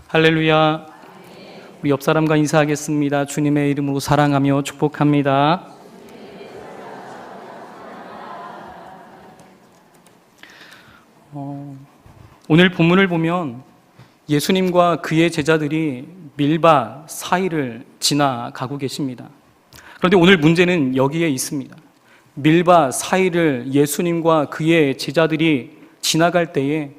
할렐루야. 우리 옆 사람과 인사하겠습니다. 주님의 이름으로 사랑하며 축복합니다. 오늘 본문을 보면 예수님과 그의 제자들이 밀밭 사이를 지나가고 계십니다. 그런데 오늘 문제는 여기에 있습니다. 밀밭 사이를 예수님과 그의 제자들이 지나갈 때에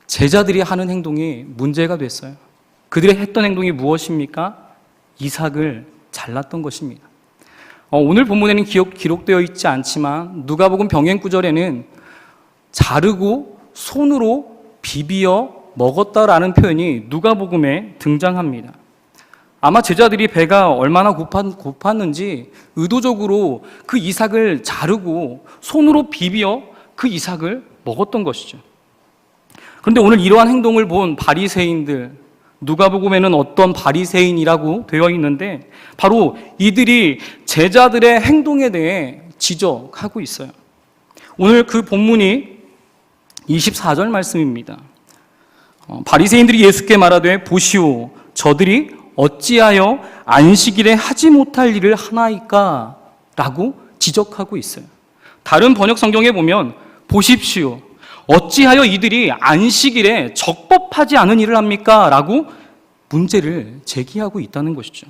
제자들이 하는 행동이 문제가 됐어요. 그들의 했던 행동이 무엇입니까? 이삭을 잘랐던 것입니다. 오늘 본문에는 기록되어 있지 않지만 누가복음 병행 구절에는 자르고 손으로 비비어 먹었다라는 표현이 누가복음에 등장합니다. 아마 제자들이 배가 얼마나 고팠는지 의도적으로 그 이삭을 자르고 손으로 비비어 그 이삭을 먹었던 것이죠. 그런데 오늘 이러한 행동을 본 바리새인들, 누가복음에는 어떤 바리새인이라고 되어 있는데 바로 이들이 제자들의 행동에 대해 지적하고 있어요. 오늘 그 본문이 24절 말씀입니다. 바리새인들이 예수께 말하되 보시오, 저들이 어찌하여 안식일에 하지 못할 일을 하나이까? 라고 지적하고 있어요. 다른 번역 성경에 보면 보십시오, 어찌하여 이들이 안식일에 적법하지 않은 일을 합니까? 라고 문제를 제기하고 있다는 것이죠.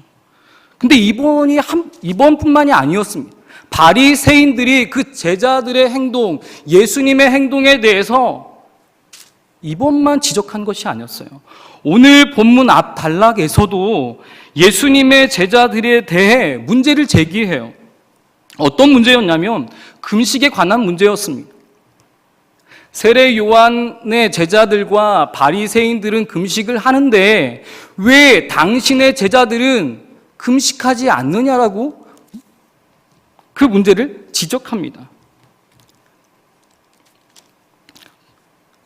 근데 이번뿐만이 아니었습니다. 바리새인들이 그 제자들의 행동, 예수님의 행동에 대해서 이번만 지적한 것이 아니었어요. 오늘 본문 앞 단락에서도 예수님의 제자들에 대해 문제를 제기해요. 어떤 문제였냐면 금식에 관한 문제였습니다. 세례 요한의 제자들과 바리새인들은 금식을 하는데 왜 당신의 제자들은 금식하지 않느냐라고 그 문제를 지적합니다.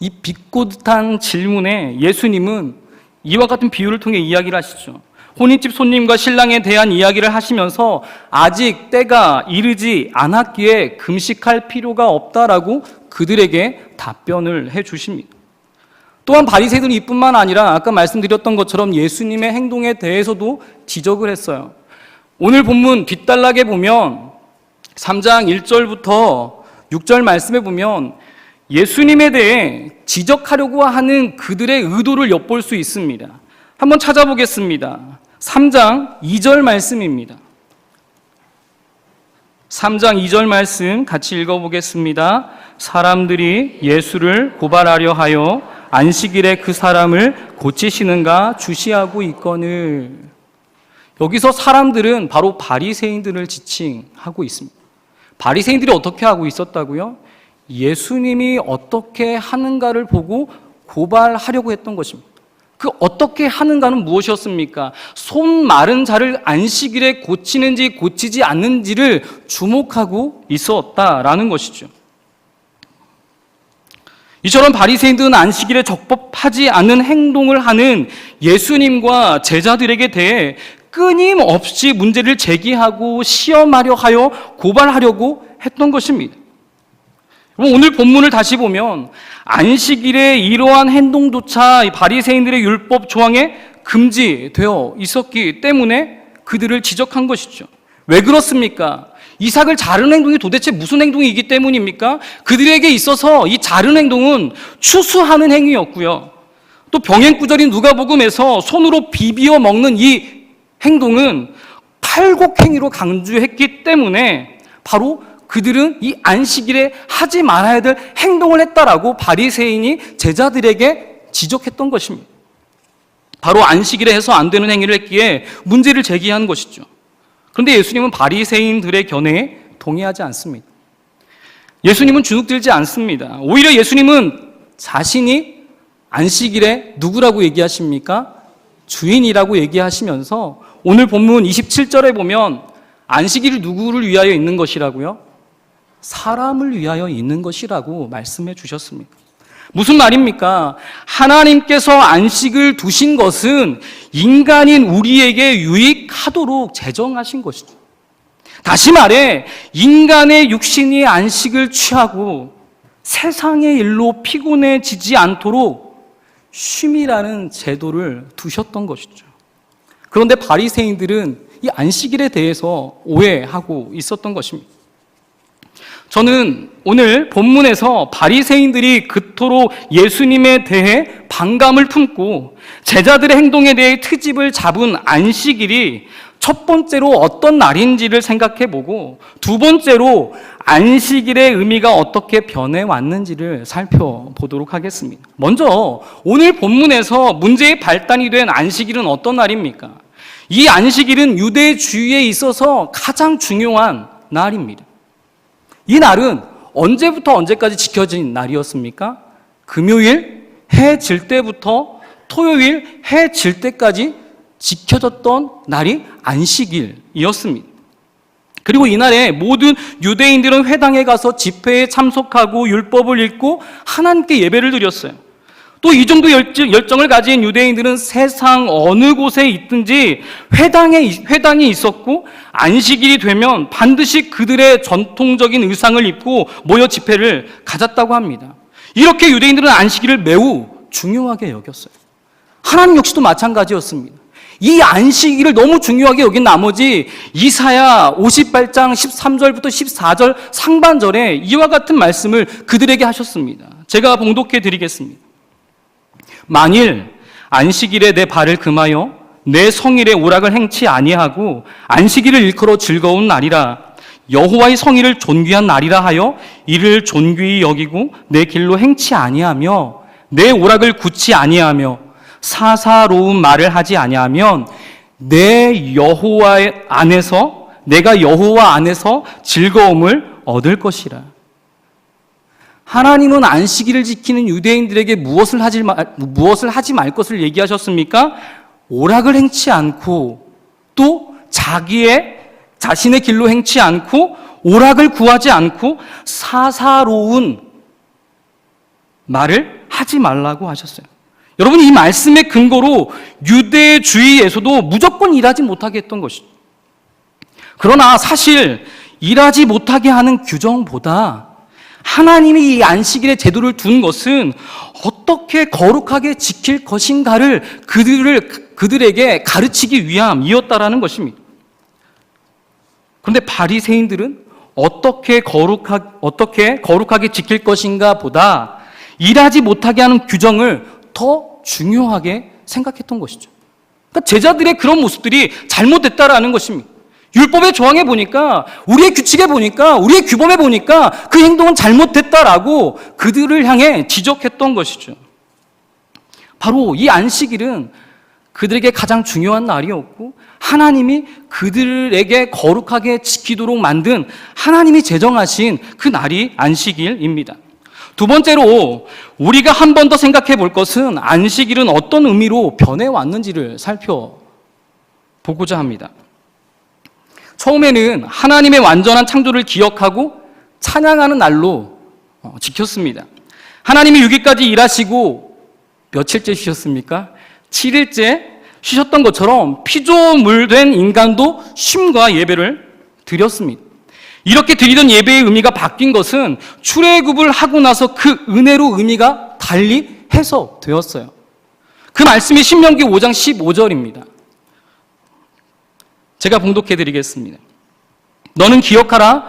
이 비꼬듯한 질문에 예수님은 이와 같은 비유를 통해 이야기를 하시죠. 혼인집 손님과 신랑에 대한 이야기를 하시면서 아직 때가 이르지 않았기에 금식할 필요가 없다라고 그들에게 답변을 해 주십니다. 또한 바리새인들은 이뿐만 아니라 아까 말씀드렸던 것처럼 예수님의 행동에 대해서도 지적을 했어요. 오늘 본문 뒷단락에 보면 3장 1절부터 6절 말씀에 보면 예수님에 대해 지적하려고 하는 그들의 의도를 엿볼 수 있습니다. 한번 찾아보겠습니다. 3장 2절 말씀입니다. 3장 2절 말씀 같이 읽어보겠습니다. 사람들이 예수를 고발하려 하여 안식일에 그 사람을 고치시는가 주시하고 있거늘. 여기서 사람들은 바로 바리새인들을 지칭하고 있습니다. 바리새인들이 어떻게 하고 있었다고요? 예수님이 어떻게 하는가를 보고 고발하려고 했던 것입니다. 그 어떻게 하는가는 무엇이었습니까? 손 마른 자를 안식일에 고치는지 고치지 않는지를 주목하고 있었다라는 것이죠. 이처럼 바리새인들은 안식일에 적법하지 않은 행동을 하는 예수님과 제자들에게 대해 끊임없이 문제를 제기하고 시험하려 하여 고발하려고 했던 것입니다. 오늘 본문을 다시 보면 안식일에 이러한 행동조차 바리새인들의 율법 조항에 금지되어 있었기 때문에 그들을 지적한 것이죠. 왜 그렇습니까? 이삭을 자르는 행동이 도대체 무슨 행동이기 때문입니까? 그들에게 있어서 이 자르는 행동은 추수하는 행위였고요. 또 병행구절인 누가복음에서 손으로 비비어 먹는 이 행동은 탈곡행위로 강조했기 때문에 바로 그들은 이 안식일에 하지 말아야 될 행동을 했다라고 바리새인이 제자들에게 지적했던 것입니다. 바로 안식일에 해서 안 되는 행위를 했기에 문제를 제기한 것이죠. 그런데 예수님은 바리새인들의 견해에 동의하지 않습니다. 예수님은 주눅들지 않습니다. 오히려 예수님은 자신이 안식일에 누구라고 얘기하십니까? 주인이라고 얘기하시면서 오늘 본문 27절에 보면 안식일이 누구를 위하여 있는 것이라고요? 사람을 위하여 있는 것이라고 말씀해 주셨습니다. 무슨 말입니까? 하나님께서 안식을 두신 것은 인간인 우리에게 유익하도록 제정하신 것이죠. 다시 말해 인간의 육신이 안식을 취하고 세상의 일로 피곤해지지 않도록 쉼이라는 제도를 두셨던 것이죠. 그런데 바리새인들은 이 안식일에 대해서 오해하고 있었던 것입니다. 저는 오늘 본문에서 바리새인들이 그토록 예수님에 대해 반감을 품고 제자들의 행동에 대해 트집을 잡은 안식일이 첫 번째로 어떤 날인지를 생각해보고 두 번째로 안식일의 의미가 어떻게 변해왔는지를 살펴보도록 하겠습니다. 먼저 오늘 본문에서 문제의 발단이 된 안식일은 어떤 날입니까? 이 안식일은 유대주의에 있어서 가장 중요한 날입니다. 이 날은 언제부터 언제까지 지켜진 날이었습니까? 금요일 해 질 때부터 토요일 해 질 때까지 지켜졌던 날이 안식일이었습니다. 그리고 이날에 모든 유대인들은 회당에 가서 집회에 참석하고 율법을 읽고 하나님께 예배를 드렸어요. 또 이 정도 열정을 가진 유대인들은 세상 어느 곳에 있든지 회당이 있었고 안식일이 되면 반드시 그들의 전통적인 의상을 입고 모여 집회를 가졌다고 합니다. 이렇게 유대인들은 안식일을 매우 중요하게 여겼어요. 하나님 역시도 마찬가지였습니다. 이 안식일을 너무 중요하게 여긴 나머지 이사야 58장 13절부터 14절 상반절에 이와 같은 말씀을 그들에게 하셨습니다. 제가 봉독해 드리겠습니다. 만일 안식일에 내 발을 금하여 내 성일에 오락을 행치 아니하고 안식일을 일컬어 즐거운 날이라 여호와의 성일을 존귀한 날이라 하여 이를 존귀히 여기고 내 길로 행치 아니하며 내 오락을 굳지 아니하며 사사로운 말을 하지 아니하면 내가 여호와 안에서 즐거움을 얻을 것이라. 하나님은 안식일을 지키는 유대인들에게 무엇을 하지 말 것을 얘기하셨습니까? 오락을 행치 않고 또 자신의 길로 행치 않고 오락을 구하지 않고 사사로운 말을 하지 말라고 하셨어요. 여러분, 이 말씀의 근거로 유대주의에서도 무조건 일하지 못하게 했던 것이죠. 그러나 사실 일하지 못하게 하는 규정보다 하나님이 이 안식일의 제도를 둔 것은 어떻게 거룩하게 지킬 것인가를 그들에게 가르치기 위함이었다라는 것입니다. 그런데 바리새인들은 어떻게 거룩하게 지킬 것인가 보다 일하지 못하게 하는 규정을 더 중요하게 생각했던 것이죠. 그러니까 제자들의 그런 모습들이 잘못됐다라는 것입니다. 율법의 조항에 보니까, 우리의 규칙에 보니까, 우리의 규범에 보니까 그 행동은 잘못됐다라고 그들을 향해 지적했던 것이죠. 바로 이 안식일은 그들에게 가장 중요한 날이었고 하나님이 그들에게 거룩하게 지키도록 만든 하나님이 제정하신 그 날이 안식일입니다. 두 번째로 우리가 한 번 더 생각해 볼 것은 안식일은 어떤 의미로 변해왔는지를 살펴보고자 합니다. 처음에는 하나님의 완전한 창조를 기억하고 찬양하는 날로 지켰습니다. 하나님이 6일까지 일하시고 며칠째 쉬셨습니까? 7일째 쉬셨던 것처럼 피조물된 인간도 쉼과 예배를 드렸습니다. 이렇게 드리던 예배의 의미가 바뀐 것은 출애굽을 하고 나서 그 은혜로 의미가 달리 해석되었어요. 그 말씀이 신명기 5장 15절입니다. 제가 봉독해 드리겠습니다. 너는 기억하라.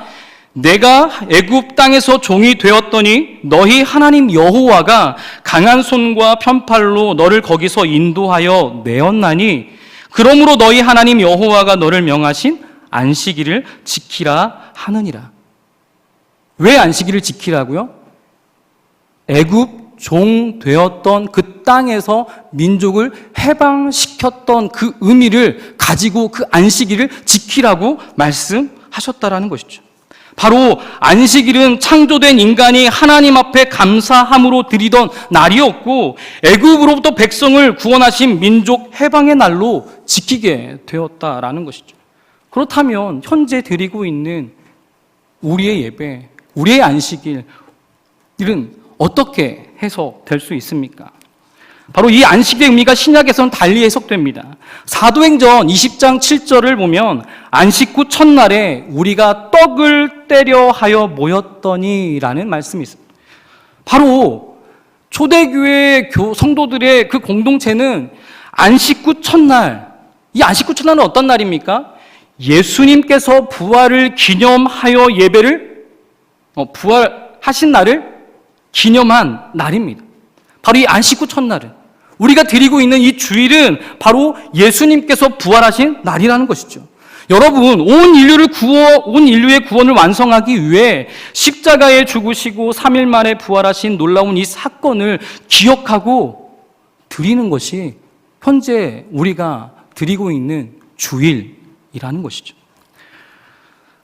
내가 애굽 땅에서 종이 되었더니 너희 하나님 여호와가 강한 손과 편팔로 너를 거기서 인도하여 내었나니 그러므로 너희 하나님 여호와가 너를 명하신 안식일을 지키라 하느니라. 왜 안식일을 지키라고요? 애굽 종 되었던 그 땅에서 민족을 해방시켰던 그 의미를 가지고 그 안식일을 지키라고 말씀하셨다라는 것이죠. 바로 안식일은 창조된 인간이 하나님 앞에 감사함으로 드리던 날이었고 애굽으로부터 백성을 구원하신 민족 해방의 날로 지키게 되었다라는 것이죠. 그렇다면 현재 드리고 있는 우리의 예배, 우리의 안식일은 어떻게 해석될 수 있습니까? 바로 이 안식의 의미가 신약에서는 달리 해석됩니다. 사도행전 20장 7절을 보면 안식 후 첫날에 우리가 떡을 떼려 하여 모였더니 라는 말씀이 있습니다. 바로 초대교회 성도들의 그 공동체는 안식 후 첫날, 이 안식 후 첫날은 어떤 날입니까? 예수님께서 부활을 기념하여 예배를 부활하신 날을 기념한 날입니다. 바로 이 안식 후 첫날은, 우리가 드리고 있는 이 주일은 바로 예수님께서 부활하신 날이라는 것이죠. 여러분, 온 인류의 구원을 완성하기 위해 십자가에 죽으시고 3일 만에 부활하신 놀라운 이 사건을 기억하고 드리는 것이 현재 우리가 드리고 있는 주일이라는 것이죠.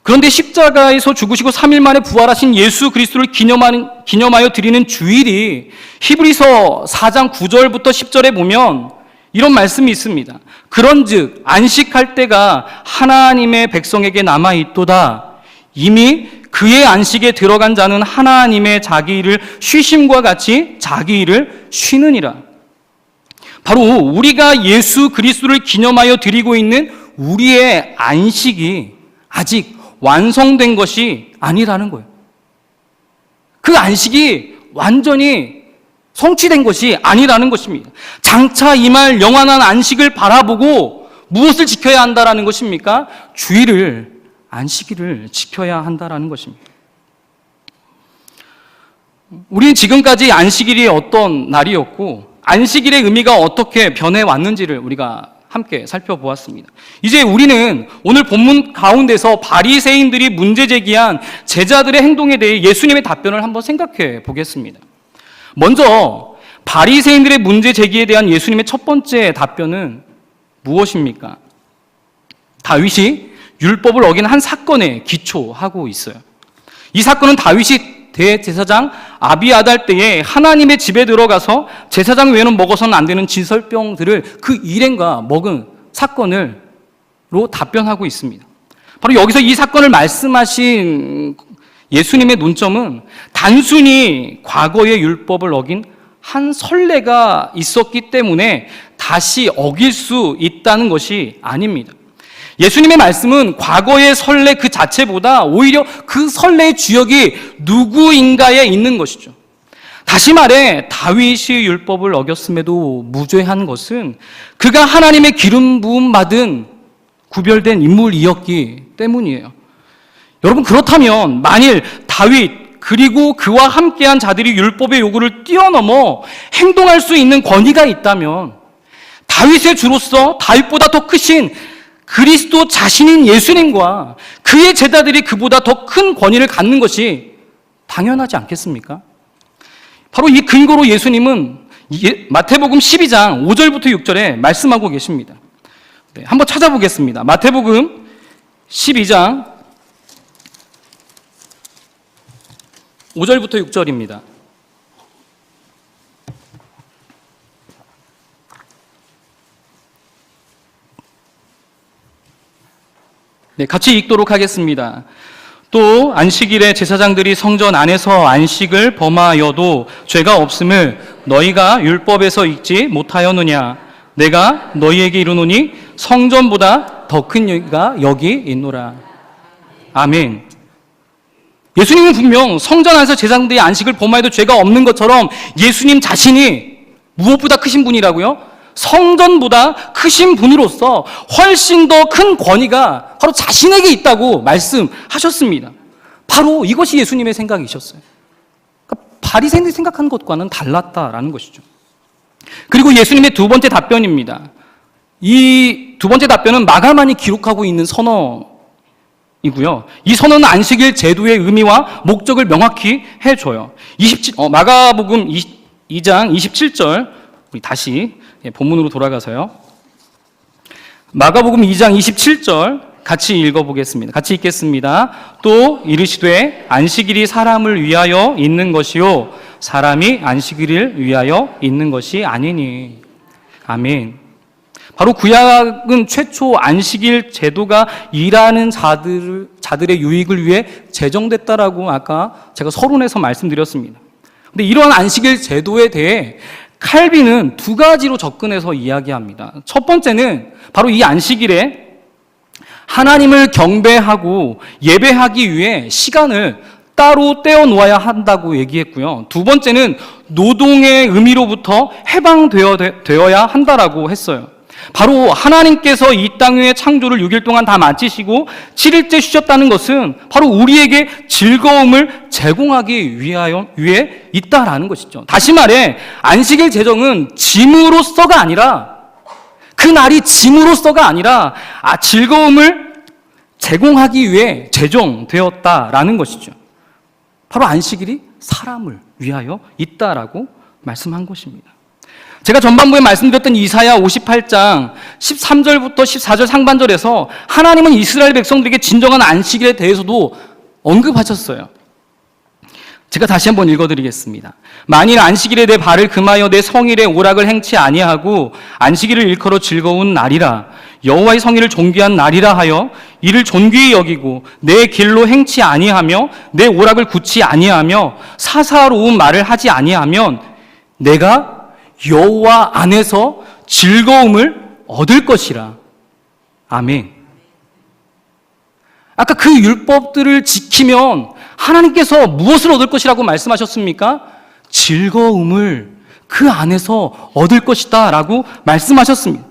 그런데 십자가에서 죽으시고 3일 만에 부활하신 예수 그리스도를 기념하여 드리는 주일이 히브리서 4장 9절부터 10절에 보면 이런 말씀이 있습니다. 그런즉 안식할 때가 하나님의 백성에게 남아있도다. 이미 그의 안식에 들어간 자는 하나님의 자기 일을 쉬심과 같이 자기 일을 쉬느니라. 바로 우리가 예수 그리스도를 기념하여 드리고 있는 우리의 안식이 아직 완성된 것이 아니라는 거예요. 그 안식이 완전히 성취된 것이 아니라는 것입니다. 장차 임할 영원한 안식을 바라보고 무엇을 지켜야 한다라는 것입니까? 주일을, 안식일을 지켜야 한다라는 것입니다. 우리는 지금까지 안식일이 어떤 날이었고 안식일의 의미가 어떻게 변해왔는지를 우리가 함께 살펴보았습니다. 이제 우리는 오늘 본문 가운데서 바리새인들이 문제 제기한 제자들의 행동에 대해 예수님의 답변을 한번 생각해 보겠습니다. 먼저 바리새인들의 문제 제기에 대한 예수님의 첫 번째 답변은 무엇입니까? 다윗이 율법을 어긴 한 사건에 기초하고 있어요. 이 사건은 다윗이 대제사장 아비아달 때에 하나님의 집에 들어가서 제사장 외에는 먹어서는 안 되는 진설병들을 그 일행과 먹은 사건으로 답변하고 있습니다. 바로 여기서 이 사건을 말씀하신 예수님의 논점은 단순히 과거의 율법을 어긴 한 선례가 있었기 때문에 다시 어길 수 있다는 것이 아닙니다. 예수님의 말씀은 과거의 선례 그 자체보다 오히려 그 선례의 주역이 누구인가에 있는 것이죠. 다시 말해 다윗이 율법을 어겼음에도 무죄한 것은 그가 하나님의 기름 부음 받은 구별된 인물이었기 때문이에요. 여러분, 그렇다면 만일 다윗 그리고 그와 함께한 자들이 율법의 요구를 뛰어넘어 행동할 수 있는 권위가 있다면 다윗의 주로서 다윗보다 더 크신 그리스도 자신인 예수님과 그의 제자들이 그보다 더 큰 권위를 갖는 것이 당연하지 않겠습니까? 바로 이 근거로 예수님은 마태복음 12장 5절부터 6절에 말씀하고 계십니다. 네, 한번 찾아보겠습니다. 마태복음 12장 5절부터 6절입니다. 네, 같이 읽도록 하겠습니다. 또 안식일에 제사장들이 성전 안에서 안식을 범하여도 죄가 없음을 너희가 율법에서 읽지 못하였느냐? 내가 너희에게 이르노니 성전보다 더 큰 여기가 여기 있노라. 아멘. 예수님은 분명 성전 안에서 제사장들이 안식을 범하여도 죄가 없는 것처럼 예수님 자신이 무엇보다 크신 분이라고요? 성전보다 크신 분으로서 훨씬 더 큰 권위가 바로 자신에게 있다고 말씀하셨습니다. 바로 이것이 예수님의 생각이셨어요. 그러니까 바리새인들이 생각하는 것과는 달랐다라는 것이죠. 그리고 예수님의 두 번째 답변입니다. 이 두 번째 답변은 마가만이 기록하고 있는 선언이고요. 이 선언은 안식일 제도의 의미와 목적을 명확히 해줘요. 마가복음 2장 27절, 우리 다시 본문으로 돌아가서요. 마가복음 2장 27절 같이 읽어보겠습니다. 같이 읽겠습니다. 또 이르시되 안식일이 사람을 위하여 있는 것이요 사람이 안식일을 위하여 있는 것이 아니니. 아멘. 바로 구약은 최초 안식일 제도가 일하는 자들의 유익을 위해 제정됐다라고 아까 제가 서론에서 말씀드렸습니다. 근데 이러한 안식일 제도에 대해 칼빈은 두 가지로 접근해서 이야기합니다. 첫 번째는 바로 이 안식일에 하나님을 경배하고 예배하기 위해 시간을 따로 떼어 놓아야 한다고 얘기했고요. 두 번째는 노동의 의미로부터 해방되어야 한다라고 했어요. 바로 하나님께서 이 땅 위의 창조를 6일 동안 다 마치시고 7일째 쉬셨다는 것은 바로 우리에게 즐거움을 제공하기 위해 있다라는 것이죠. 다시 말해 안식일 제정은 짐으로서가 아니라, 그 날이 짐으로서가 아니라 즐거움을 제공하기 위해 제정되었다라는 것이죠. 바로 안식일이 사람을 위하여 있다라고 말씀한 것입니다. 제가 전반부에 말씀드렸던 이사야 58장 13절부터 14절 상반절에서 하나님은 이스라엘 백성들에게 진정한 안식일에 대해서도 언급하셨어요. 제가 다시 한번 읽어드리겠습니다. 만일 안식일에 내 발을 금하여 내 성일에 오락을 행치 아니하고 안식일을 일컬어 즐거운 날이라, 여호와의 성일을 존귀한 날이라 하여 이를 존귀히 여기고 내 길로 행치 아니하며 내 오락을 굳지 아니하며 사사로운 말을 하지 아니하면 내가 여호와 안에서 즐거움을 얻을 것이라. 아멘. 아까 그 율법들을 지키면 하나님께서 무엇을 얻을 것이라고 말씀하셨습니까? 즐거움을 그 안에서 얻을 것이다 라고 말씀하셨습니다.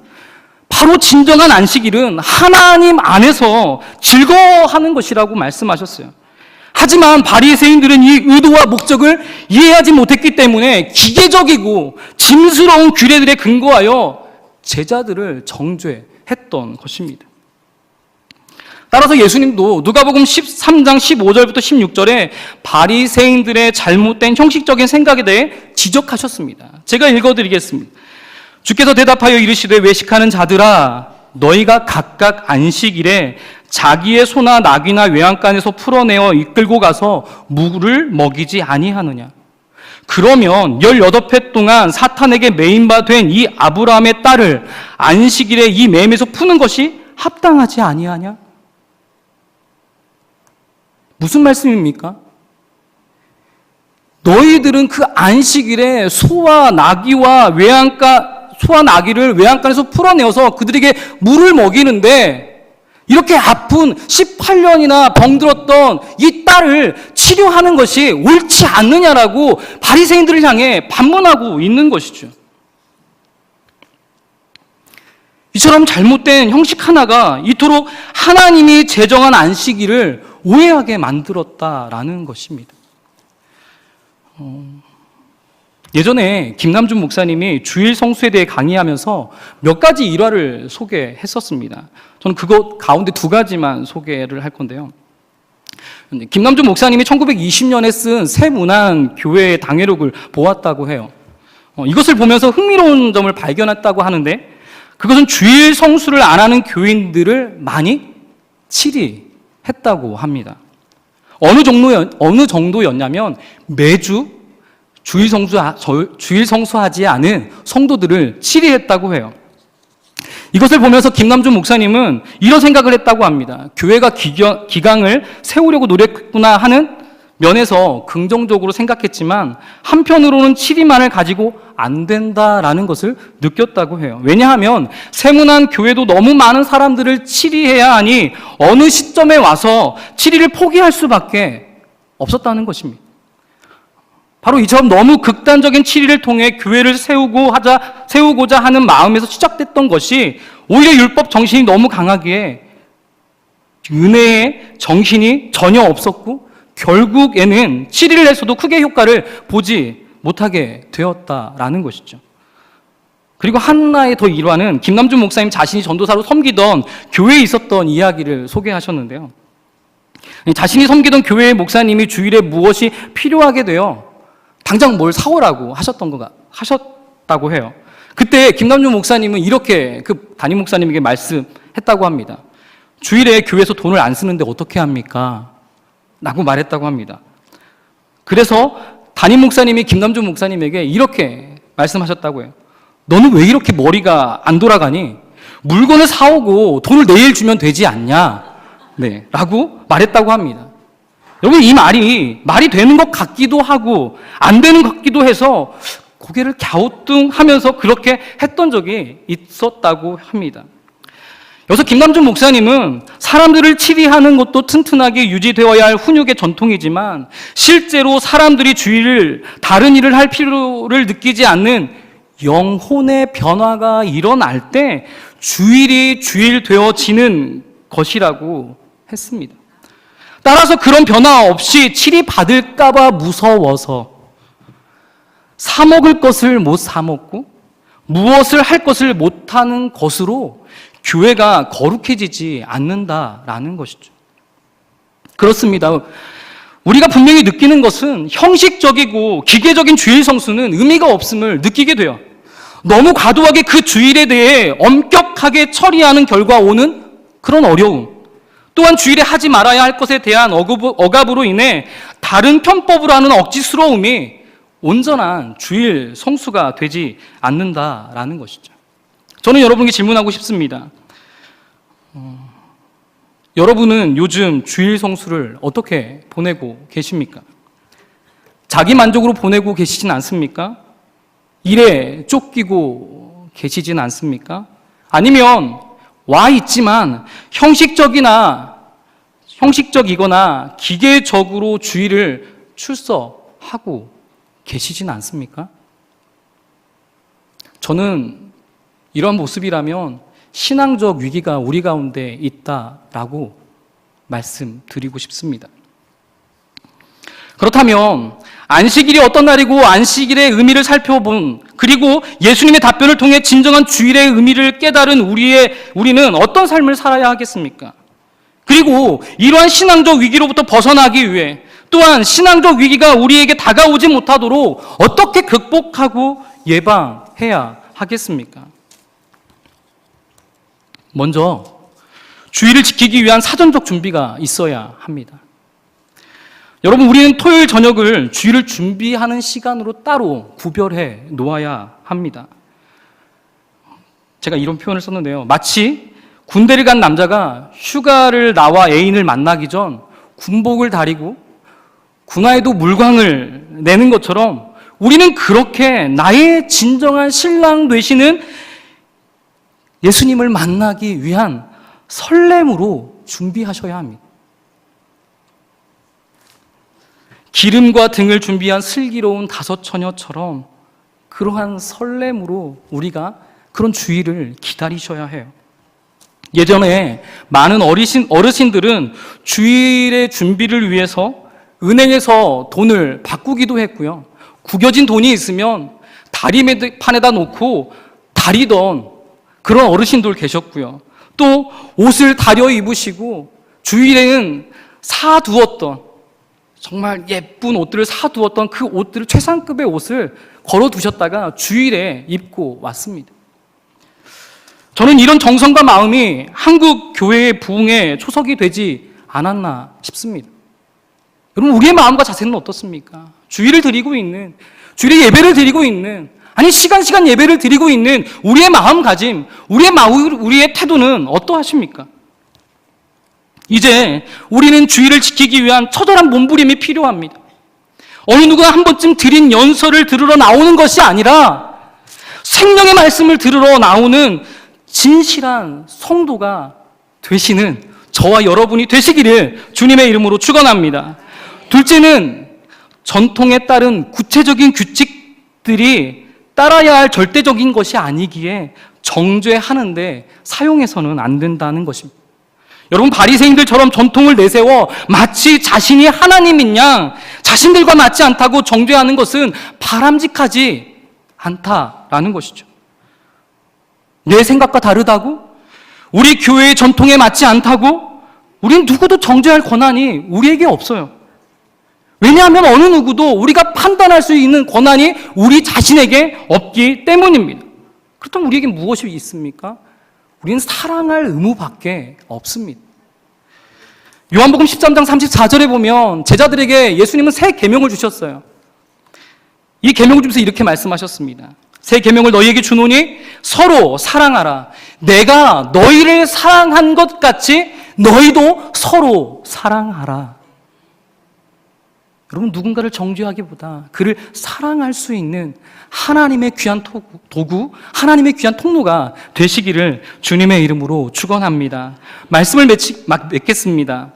바로 진정한 안식일은 하나님 안에서 즐거워하는 것이라고 말씀하셨어요. 하지만 바리새인들은 이 의도와 목적을 이해하지 못했기 때문에 기계적이고 짐스러운 규례들에 근거하여 제자들을 정죄했던 것입니다. 따라서 예수님도 누가복음 13장 15절부터 16절에 바리새인들의 잘못된 형식적인 생각에 대해 지적하셨습니다. 제가 읽어드리겠습니다. 주께서 대답하여 이르시되 외식하는 자들아, 너희가 각각 안식일에 자기의 소나 나귀나 외양간에서 풀어내어 이끌고 가서 무를 먹이지 아니하느냐? 그러면 18해 동안 사탄에게 매인바 된 이 아브라함의 딸을 안식일에 이 맴에서 푸는 것이 합당하지 아니하냐? 무슨 말씀입니까? 너희들은 그 안식일에 소와 나귀와 소와 나귀를 외양간에서 풀어내어서 그들에게 물을 먹이는데, 이렇게 아픈 18년이나 병들었던 이 딸을 치료하는 것이 옳지 않느냐라고 바리새인들을 향해 반문하고 있는 것이죠. 이처럼 잘못된 형식 하나가 이토록 하나님이 제정한 안식일을 오해하게 만들었다라는 것입니다. 예전에 김남준 목사님이 주일 성수에 대해 강의하면서 몇 가지 일화를 소개했었습니다. 저는 그것 가운데 두 가지만 소개를 할 건데요. 김남준 목사님이 1920년에 쓴 새문안 교회의 당회록을 보았다고 해요. 이것을 보면서 흥미로운 점을 발견했다고 하는데, 그것은 주일 성수를 안 하는 교인들을 많이 치리했다고 합니다. 어느 정도였냐면 매주 주일 성수하지 않은 성도들을 치리했다고 해요. 이것을 보면서 김남준 목사님은 이런 생각을 했다고 합니다. 교회가 기강을 세우려고 노력했구나 하는 면에서 긍정적으로 생각했지만 한편으로는 치리만을 가지고 안 된다라는 것을 느꼈다고 해요. 왜냐하면 세문안 교회도 너무 많은 사람들을 치리해야 하니 어느 시점에 와서 치리를 포기할 수밖에 없었다는 것입니다. 바로 이처럼 너무 극단적인 치리를 통해 교회를 세우고자 하는 마음에서 시작됐던 것이 오히려 율법 정신이 너무 강하기에 은혜의 정신이 전혀 없었고 결국에는 치리를 해서도 크게 효과를 보지 못하게 되었다라는 것이죠. 그리고 하나의 더 일화는 김남준 목사님 자신이 전도사로 섬기던 교회에 있었던 이야기를 소개하셨는데요. 자신이 섬기던 교회의 목사님이 주일에 무엇이 필요하게 되어 당장 뭘 사오라고 하셨다고 해요. 그때 김남준 목사님은 이렇게 그 담임 목사님에게 말씀했다고 합니다. 주일에 교회에서 돈을 안 쓰는데 어떻게 합니까? 라고 말했다고 합니다. 그래서 담임 목사님이 김남준 목사님에게 이렇게 말씀하셨다고 해요. 너는 왜 이렇게 머리가 안 돌아가니? 물건을 사오고 돈을 내일 주면 되지 않냐? 네, 라고 말했다고 합니다. 여러분, 이 말이 되는 것 같기도 하고 안 되는 것 같기도 해서 고개를 갸우뚱하면서 그렇게 했던 적이 있었다고 합니다. 여기서 김남준 목사님은 사람들을 치리하는 것도 튼튼하게 유지되어야 할 훈육의 전통이지만 실제로 사람들이 다른 일을 할 필요를 느끼지 않는 영혼의 변화가 일어날 때 주일이 주일되어지는 것이라고 했습니다. 따라서 그런 변화 없이 치리받을까 무서워서 사 먹을 것을 못 사 먹고 무엇을 할 것을 못하는 것으로 교회가 거룩해지지 않는다라는 것이죠. 그렇습니다. 우리가 분명히 느끼는 것은 형식적이고 기계적인 주일 성수는 의미가 없음을 느끼게 돼요. 너무 과도하게 그 주일에 대해 엄격하게 처리하는 결과 오는 그런 어려움, 또한 주일에 하지 말아야 할 것에 대한 억압으로 인해 다른 편법으로 하는 억지스러움이 온전한 주일 성수가 되지 않는다라는 것이죠. 저는 여러분께 질문하고 싶습니다. 여러분은 요즘 주일 성수를 어떻게 보내고 계십니까? 자기 만족으로 보내고 계시진 않습니까? 일에 쫓기고 계시진 않습니까? 아니면 와 있지만 형식적이거나 기계적으로 주일을 출석하고 계시진 않습니까? 저는 이런 모습이라면 신앙적 위기가 우리 가운데 있다라고 말씀드리고 싶습니다. 그렇다면 안식일이 어떤 날이고 안식일의 의미를 살펴본, 그리고 예수님의 답변을 통해 진정한 주일의 의미를 깨달은 우리는 어떤 삶을 살아야 하겠습니까? 그리고 이러한 신앙적 위기로부터 벗어나기 위해, 또한 신앙적 위기가 우리에게 다가오지 못하도록 어떻게 극복하고 예방해야 하겠습니까? 먼저 주일을 지키기 위한 사전적 준비가 있어야 합니다. 여러분, 우리는 토요일 저녁을 주일을 준비하는 시간으로 따로 구별해 놓아야 합니다. 제가 이런 표현을 썼는데요. 마치 군대를 간 남자가 휴가를 나와 애인을 만나기 전 군복을 다리고 군화에도 물광을 내는 것처럼 우리는 그렇게 나의 진정한 신랑 되시는 예수님을 만나기 위한 설렘으로 준비하셔야 합니다. 기름과 등을 준비한 슬기로운 다섯 처녀처럼 그러한 설렘으로 우리가 그런 주일을 기다리셔야 해요. 예전에 많은 어르신들은 주일의 준비를 위해서 은행에서 돈을 바꾸기도 했고요. 구겨진 돈이 있으면 다리판에다 놓고 다리던 그런 어르신들 계셨고요. 또 옷을 다려 입으시고 주일에는 사두었던, 정말 예쁜 옷들을 사두었던 그 옷들을, 최상급의 옷을 걸어두셨다가 주일에 입고 왔습니다. 저는 이런 정성과 마음이 한국 교회의 부흥에 초석이 되지 않았나 싶습니다. 여러분, 우리의 마음과 자세는 어떻습니까? 주일을 드리고 있는, 주일에 예배를 드리고 있는, 아니 시간 예배를 드리고 있는 우리의 마음가짐, 우리의 태도는 어떠하십니까? 이제 우리는 주일을 지키기 위한 처절한 몸부림이 필요합니다. 어느 누가 한 번쯤 드린 연설을 들으러 나오는 것이 아니라 생명의 말씀을 들으러 나오는 진실한 성도가 되시는 저와 여러분이 되시기를 주님의 이름으로 축원합니다. 둘째는 전통에 따른 구체적인 규칙들이 따라야 할 절대적인 것이 아니기에 정죄하는데 사용해서는 안 된다는 것입니다. 여러분, 바리새인들처럼 전통을 내세워 마치 자신이 하나님인 양 자신들과 맞지 않다고 정죄하는 것은 바람직하지 않다라는 것이죠. 내 생각과 다르다고? 우리 교회의 전통에 맞지 않다고? 우리는 누구도 정죄할 권한이 우리에게 없어요. 왜냐하면 어느 누구도 우리가 판단할 수 있는 권한이 우리 자신에게 없기 때문입니다. 그렇다면 우리에게 무엇이 있습니까? 우리는 사랑할 의무밖에 없습니다. 요한복음 13장 34절에 보면 제자들에게 예수님은 새 계명을 주셨어요. 이 계명을 주면서 이렇게 말씀하셨습니다. 새 계명을 너희에게 주노니 서로 사랑하라. 내가 너희를 사랑한 것 같이 너희도 서로 사랑하라. 여러분, 누군가를 정죄하기보다 그를 사랑할 수 있는 하나님의 귀한 도구, 하나님의 귀한 통로가 되시기를 주님의 이름으로 축원합니다. 말씀을 맺겠습니다.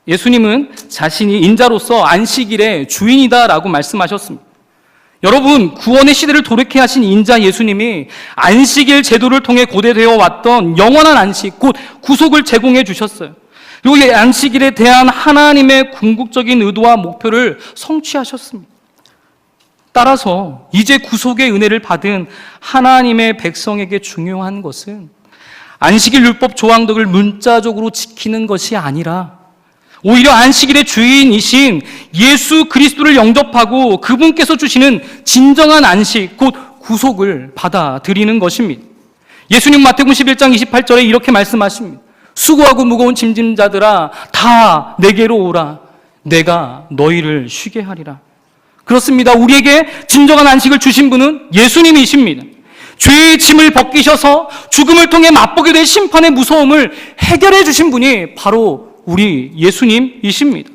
예수님은 자신이 인자로서 안식일의 주인이다라고 말씀하셨습니다. 여러분, 구원의 시대를 돌이게 하신 인자 예수님이 안식일 제도를 통해 고대되어 왔던 영원한 안식, 곧 구속을 제공해 주셨어요. 그리고 이 안식일에 대한 하나님의 궁극적인 의도와 목표를 성취하셨습니다. 따라서 이제 구속의 은혜를 받은 하나님의 백성에게 중요한 것은 안식일 율법 조항들을 문자적으로 지키는 것이 아니라 오히려 안식일의 주인이신 예수 그리스도를 영접하고 그분께서 주시는 진정한 안식, 곧 구속을 받아들이는 것입니다. 예수님 마태복음 11장 28절에 이렇게 말씀하십니다. 수고하고 무거운 짐진 자들아 다 내게로 오라. 내가 너희를 쉬게 하리라. 그렇습니다. 우리에게 진정한 안식을 주신 분은 예수님이십니다. 죄의 짐을 벗기셔서 죽음을 통해 맛보게 될 심판의 무서움을 해결해 주신 분이 바로 우리 예수님이십니다.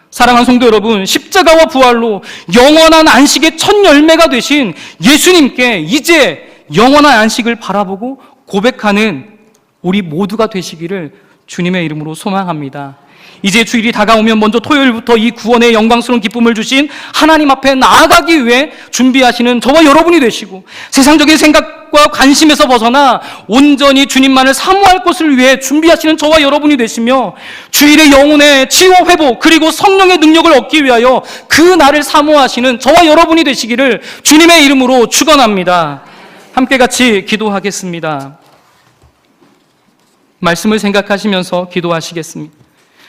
사랑하는 성도 여러분, 십자가와 부활로 영원한 안식의 첫 열매가 되신 예수님께 이제 영원한 안식을 바라보고 고백하는 우리 모두가 되시기를 주님의 이름으로 소망합니다. 이제 주일이 다가오면 먼저 토요일부터 이 구원의 영광스러운 기쁨을 주신 하나님 앞에 나아가기 위해 준비하시는 저와 여러분이 되시고, 세상적인 생각과 관심에서 벗어나 온전히 주님만을 사모할 것을 위해 준비하시는 저와 여러분이 되시며, 주일의 영혼의 치유 회복 그리고 성령의 능력을 얻기 위하여 그 날을 사모하시는 저와 여러분이 되시기를 주님의 이름으로 축원합니다. 함께 같이 기도하겠습니다. 말씀을 생각하시면서 기도하시겠습니다.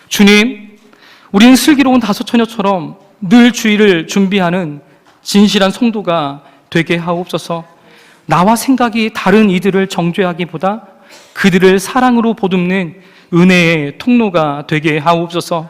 주님, 우리는 슬기로운 다섯 처녀처럼 늘 주일을 준비하는 진실한 성도가 되게 하옵소서. 나와 생각이 다른 이들을 정죄하기보다 그들을 사랑으로 보듬는 은혜의 통로가 되게 하옵소서.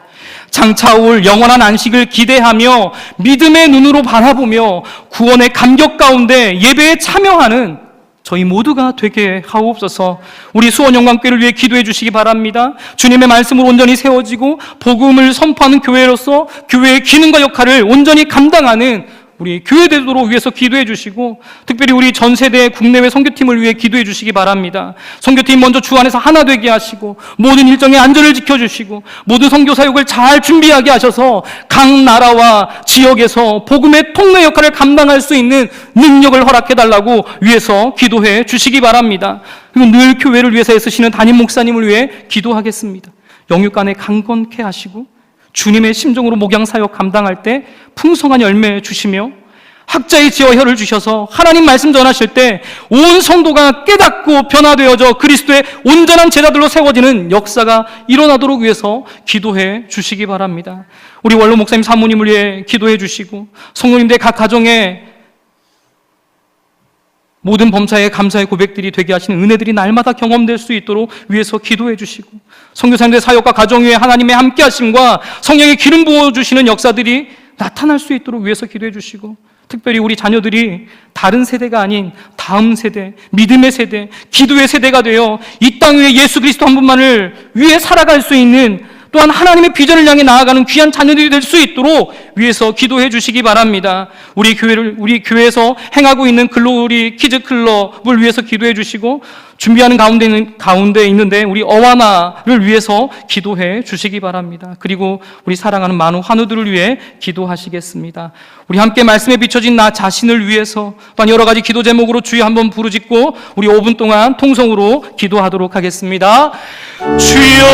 장차 올 영원한 안식을 기대하며 믿음의 눈으로 바라보며 구원의 감격 가운데 예배에 참여하는 저희 모두가 되게 하옵소서. 우리 수원영광교회를 위해 기도해 주시기 바랍니다. 주님의 말씀으로 온전히 세워지고 복음을 선포하는 교회로서 교회의 기능과 역할을 온전히 감당하는 우리 교회 되도록 위해서 기도해 주시고, 특별히 우리 전 세대 국내외 선교팀을 위해 기도해 주시기 바랍니다. 선교팀 먼저 주 안에서 하나 되게 하시고 모든 일정의 안전을 지켜주시고 모든 선교 사역을 잘 준비하게 하셔서 각 나라와 지역에서 복음의 통로 역할을 감당할 수 있는 능력을 허락해달라고 위해서 기도해 주시기 바랍니다. 그리고 늘 교회를 위해서 애쓰시는 담임 목사님을 위해 기도하겠습니다. 영육간에 강건케 하시고 주님의 심정으로 목양사역 감당할 때 풍성한 열매 주시며, 학자의 지와 혀를 주셔서 하나님 말씀 전하실 때 온 성도가 깨닫고 변화되어져 그리스도의 온전한 제자들로 세워지는 역사가 일어나도록 위해서 기도해 주시기 바랍니다. 우리 원로 목사님 사모님을 위해 기도해 주시고, 성도님들 각 가정에 모든 범사에 감사의 고백들이 되게 하시는 은혜들이 날마다 경험될 수 있도록 위해서 기도해 주시고, 선교사님들의 사역과 가정 위에 하나님의 함께하심과 성령의 기름 부어주시는 역사들이 나타날 수 있도록 위해서 기도해 주시고, 특별히 우리 자녀들이 다른 세대가 아닌 다음 세대, 믿음의 세대, 기도의 세대가 되어 이 땅 위에 예수 그리스도 한 분만을 위해 살아갈 수 있는, 또한 하나님의 비전을 향해 나아가는 귀한 자녀들이 될 수 있도록 위해서 기도해 주시기 바랍니다. 우리 교회에서 행하고 있는 글로리 키즈 클럽을 위해서 기도해 주시고, 준비하는 가운데 있는데 우리 어와나를 위해서 기도해 주시기 바랍니다. 그리고 우리 사랑하는 많은 환우들을 위해 기도하시겠습니다. 우리 함께 말씀에 비춰진 나 자신을 위해서 또한 여러 가지 기도 제목으로 주여 한번 부르짖고 우리 5분 동안 통성으로 기도하도록 하겠습니다. 주여